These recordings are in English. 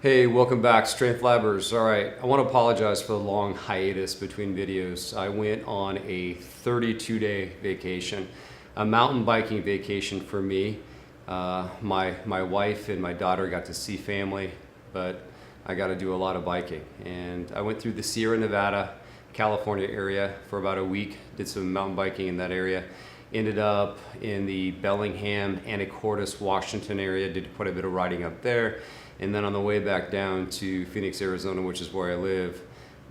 Hey, welcome back, Strength Labbers. All right, I want to apologize for the long hiatus between videos. I went on a 32-day vacation, a mountain biking vacation for me. My wife and my daughter got to see family, but I got to do a lot of biking. And I went through the Sierra Nevada, California area for about a week, did some mountain biking in that area. Ended up in the Bellingham, Anacortes, Washington area, did quite a bit of riding up there. And then on the way back down to Phoenix, Arizona, which is where I live,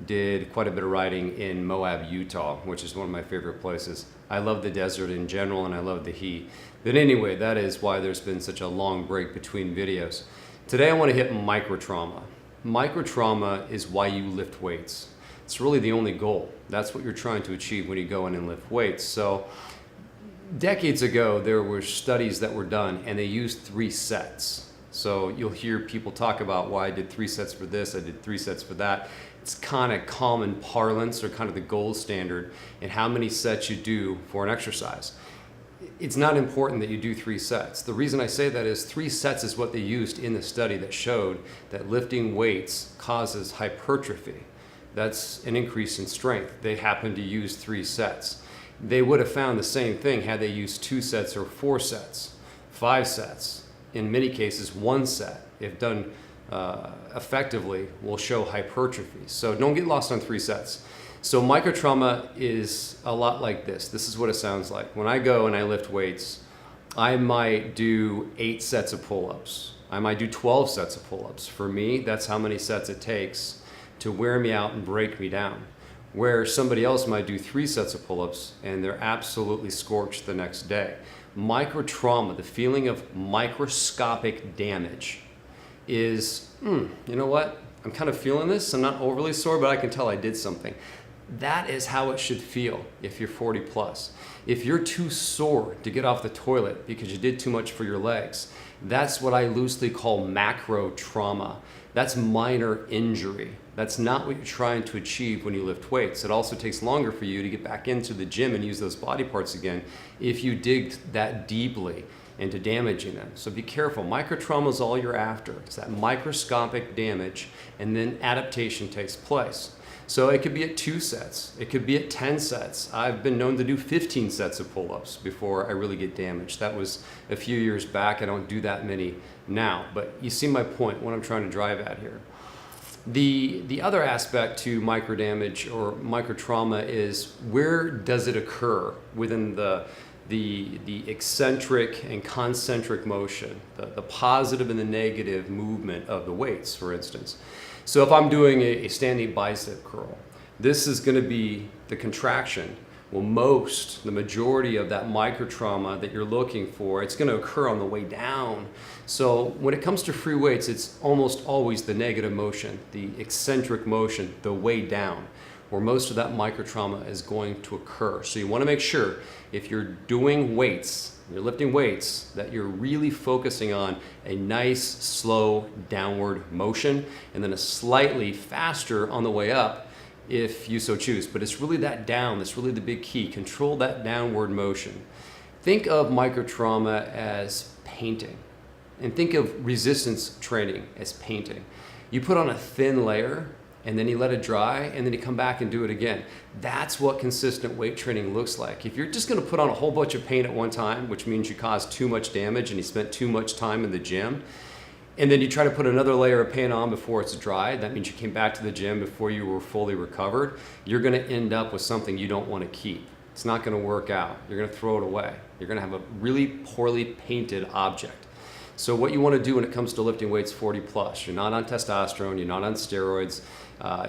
did quite a bit of riding in Moab, Utah, which is one of my favorite places. I love the desert in general and I love the heat. But anyway, that is why there's been such a long break between videos. Today I want to hit microtrauma. Microtrauma is why you lift weights. It's really the only goal. That's what you're trying to achieve when you go in and lift weights. So decades ago, there were studies that were done and they used 3 sets. So you'll hear people talk about why I did 3 sets for this, I did 3 sets for that. It's kind of common parlance or kind of the gold standard in how many sets you do for an exercise. It's not important that you do 3 sets. The reason I say that is 3 sets is what they used in the study that showed that lifting weights causes hypertrophy. That's an increase in strength. They happened to use 3 sets. They would have found the same thing had they used 2 sets or 4 sets, 5 sets. In many cases, 1 set, if done effectively, will show hypertrophy. So don't get lost on 3 sets. So microtrauma is a lot like this. This is what it sounds like. When I go and I lift weights, I might do 8 sets of pull-ups. I might do 12 sets of pull-ups. For me, that's how many sets it takes to wear me out and break me down. Where somebody else might do 3 sets of pull-ups and they're absolutely scorched the next day. Microtrauma, the feeling of microscopic damage is, you know what? I'm kind of feeling this. I'm not overly sore, but I can tell I did something. That is how it should feel if you're 40 plus. If you're too sore to get off the toilet because you did too much for your legs, that's what I loosely call macro trauma. That's minor injury. That's not what you're trying to achieve when you lift weights. It also takes longer for you to get back into the gym and use those body parts again if you dig that deeply into damaging them. So be careful. Microtrauma is all you're after. It's that microscopic damage, and then adaptation takes place. So it could be at 2 sets. It could be at 10 sets. I've been known to do 15 sets of pull-ups before I really get damaged. That was a few years back. I don't do that many now, but you see my point, what I'm trying to drive at here. The other aspect to micro damage or microtrauma is where does it occur within the eccentric and concentric motion, the positive and the negative movement of the weights, for instance. So if I'm doing a standing bicep curl, this is going to be the contraction. Well, the majority of that microtrauma that you're looking for, it's going to occur on the way down. So when it comes to free weights, it's almost always the negative motion, the eccentric motion, the way down, where most of that microtrauma is going to occur. So you want to make sure if you're doing weights, you're lifting weights, that you're really focusing on a nice, slow downward motion and then a slightly faster on the way up if you so choose. But it's really that down that's really the big key. Control that downward motion. Think of microtrauma as painting, and think of resistance training as painting. You put on a thin layer and then you let it dry and then you come back and do it again. That's what consistent weight training looks like. If you're just gonna put on a whole bunch of paint at one time, which means you cause too much damage and you spent too much time in the gym, and then you try to put another layer of paint on before it's dry, that means you came back to the gym before you were fully recovered, you're gonna end up with something you don't wanna keep. It's not gonna work out. You're gonna throw it away. You're gonna have a really poorly painted object. So what you want to do when it comes to lifting weights 40 plus, you're not on testosterone, you're not on steroids,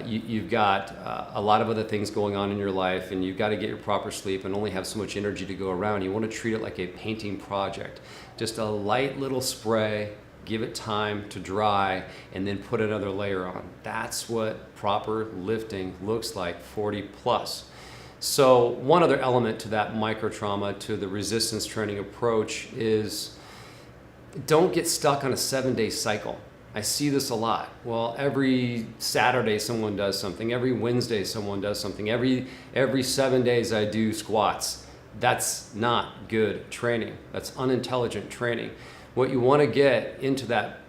you've got a lot of other things going on in your life, and you've got to get your proper sleep and only have so much energy to go around. You want to treat it like a painting project. Just a light little spray, give it time to dry, and then put another layer on. That's what proper lifting looks like 40 plus. So one other element to that microtrauma, to the resistance training approach, is don't get stuck on a 7-day cycle. I see this a lot. Well, every Saturday someone does something, every Wednesday someone does something, every 7 days I do squats. That's not good training. That's unintelligent training. What you want to get into that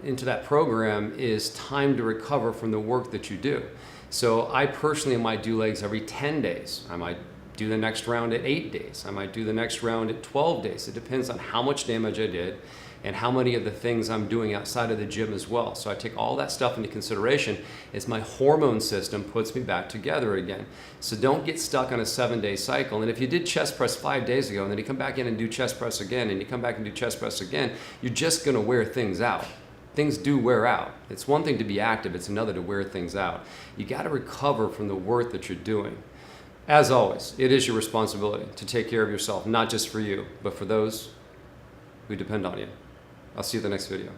into that program is time to recover from the work that you do. So I personally might do legs every 10 days. I might do the next round at 8 days. I might do the next round at 12 days. It depends on how much damage I did and how many of the things I'm doing outside of the gym as well. So I take all that stuff into consideration as my hormone system puts me back together again. So don't get stuck on a 7-day cycle. And if you did chest press 5 days ago and then you come back in and do chest press again and you come back and do chest press again, you're just gonna wear things out. Things do wear out. It's one thing to be active, it's another to wear things out. You gotta recover from the work that you're doing. As always, it is your responsibility to take care of yourself, not just for you, but for those who depend on you. I'll see you in the next video.